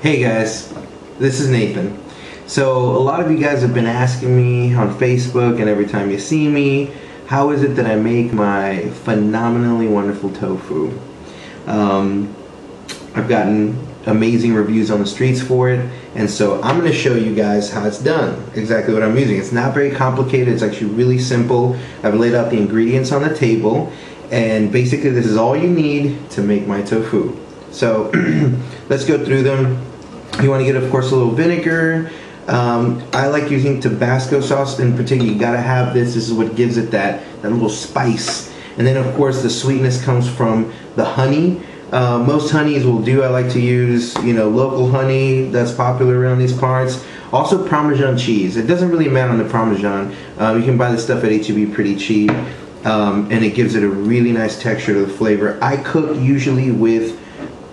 Hey guys, this is Nathan. So a lot of you guys have been asking me on Facebook and every time you see me, how is it that I make my phenomenally wonderful tofu? I've gotten amazing reviews on the streets for it, and so I'm going to show you guys how it's done, exactly what I'm using. It's not very complicated, it's actually really simple. I've laid out the ingredients on the table, and basically this is all you need to make my tofu. So let's go through them. You want to get, of course, a little vinegar. I like using Tabasco sauce in particular. You gotta have this. This is what gives it that little spice. And then, of course, the sweetness comes from the honey. Most honeys will do. I like to use, local honey that's popular around these parts. Also, Parmesan cheese. It doesn't really matter on the Parmesan. You can buy this stuff at H-E-B pretty cheap, and it gives it a really nice texture to the flavor. I cook usually with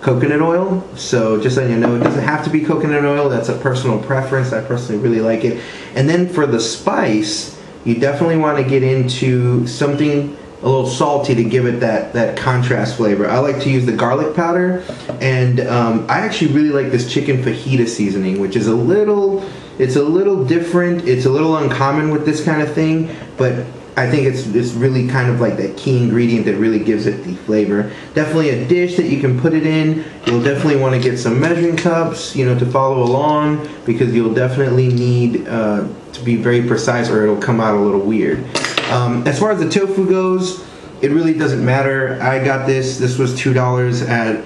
coconut oil, so just so you know, it doesn't have to be coconut oil. That's a personal preference. I personally really like it. And then for the spice, you definitely want to get into something a little salty to give it that contrast flavor. I like to use the garlic powder, and I actually really like this chicken fajita seasoning, which is it's a little different. It's a little uncommon with this kind of thing, but I think it's really kind of like that key ingredient that really gives it the flavor. Definitely a dish that you can put it in. You'll definitely want to get some measuring cups, to follow along, because you'll definitely need to be very precise or it'll come out a little weird. As far as the tofu goes, it really doesn't matter. I got this. This was $2 at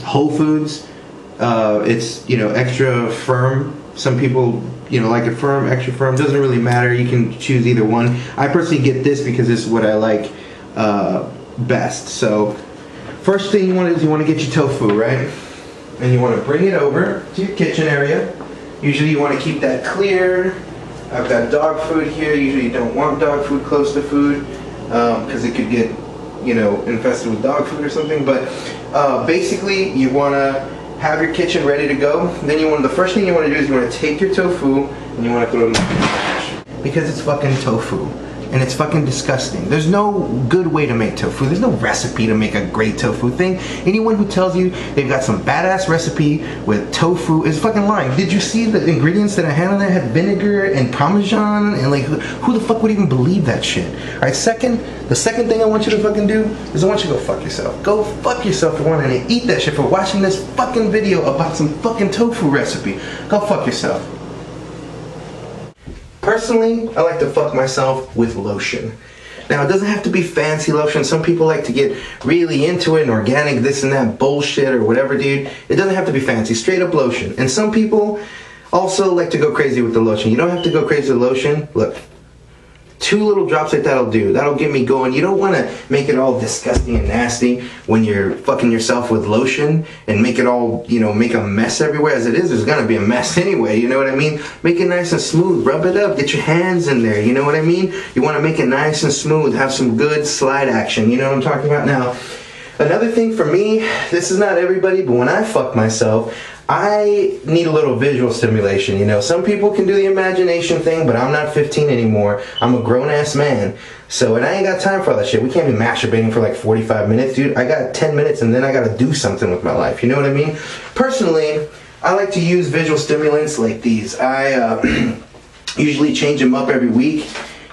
Whole Foods. It's extra firm. Some people like it firm, extra firm. Doesn't really matter. You can choose either one. I personally get this because this is what I like best. So first thing you want to do is you want to get your tofu, right? And you want to bring it over to your kitchen area. Usually you want to keep that clear. I've got dog food here. Usually you don't want dog food close to food because it could get infested with dog food or something. But basically you want to have your kitchen ready to go. Then the first thing you want to do is you want to take your tofu and you want to throw it in the trash, because it's fucking tofu and it's fucking disgusting. There's no good way to make tofu. There's no recipe to make a great tofu thing. Anyone who tells you they've got some badass recipe with tofu is fucking lying. Did you see the ingredients that I had on there? I had vinegar and Parmesan, and who the fuck would even believe that shit? Alright, the second thing I want you to fucking do is I want you to go fuck yourself. Go fuck yourself for wanting to eat that shit, for watching this fucking video about some fucking tofu recipe. Go fuck yourself. Personally, I like to fuck myself with lotion. Now, it doesn't have to be fancy lotion. Some people like to get really into it and organic this and that bullshit or whatever, dude. It doesn't have to be fancy. Straight up lotion. And some people also like to go crazy with the lotion. You don't have to go crazy with lotion. Look. 2 little drops like that'll do. That'll get me going. You don't want to make it all disgusting and nasty when you're fucking yourself with lotion and make it all, make a mess everywhere. As it is, there's gonna be a mess anyway, you know what I mean? Make it nice and smooth. Rub it up. Get your hands in there, you know what I mean? You want to make it nice and smooth. Have some good slide action, you know what I'm talking about? Now, another thing for me, this is not everybody, but when I fuck myself, I need a little visual stimulation, Some people can do the imagination thing, but I'm not 15 anymore. I'm a grown-ass man. So, and I ain't got time for all that shit. We can't be masturbating for like 45 minutes, dude. I got 10 minutes and then I gotta do something with my life, you know what I mean? Personally, I like to use visual stimulants like these. I usually change them up every week.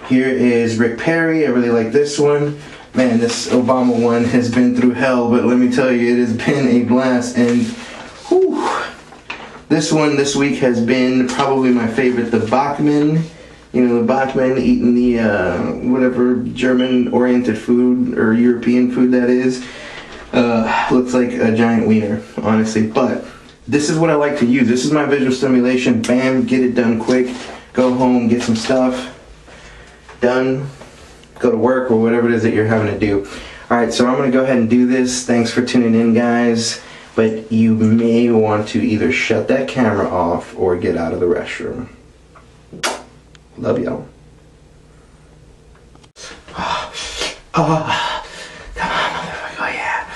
Here is Rick Perry. I really like this one. Man, this Obama one has been through hell, but let me tell you, it has been a blast. And whew, this one this week has been probably my favorite, the Bachmann. The Bachmann, eating the whatever German-oriented food or European food that is. Looks like a giant wiener, honestly. But this is what I like to use. This is my visual stimulation. Bam, get it done quick. Go home, get some stuff done. Go to work or whatever it is that you're having to do. Alright, so I'm going to go ahead and do this. Thanks for tuning in, guys. But you may want to either shut that camera off or get out of the restroom. Love y'all. Come on, motherfucker. Oh, yeah.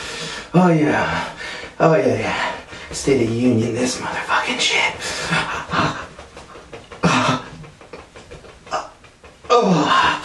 Oh, yeah. Oh, yeah, yeah. State of the Union, this motherfucking shit. Oh.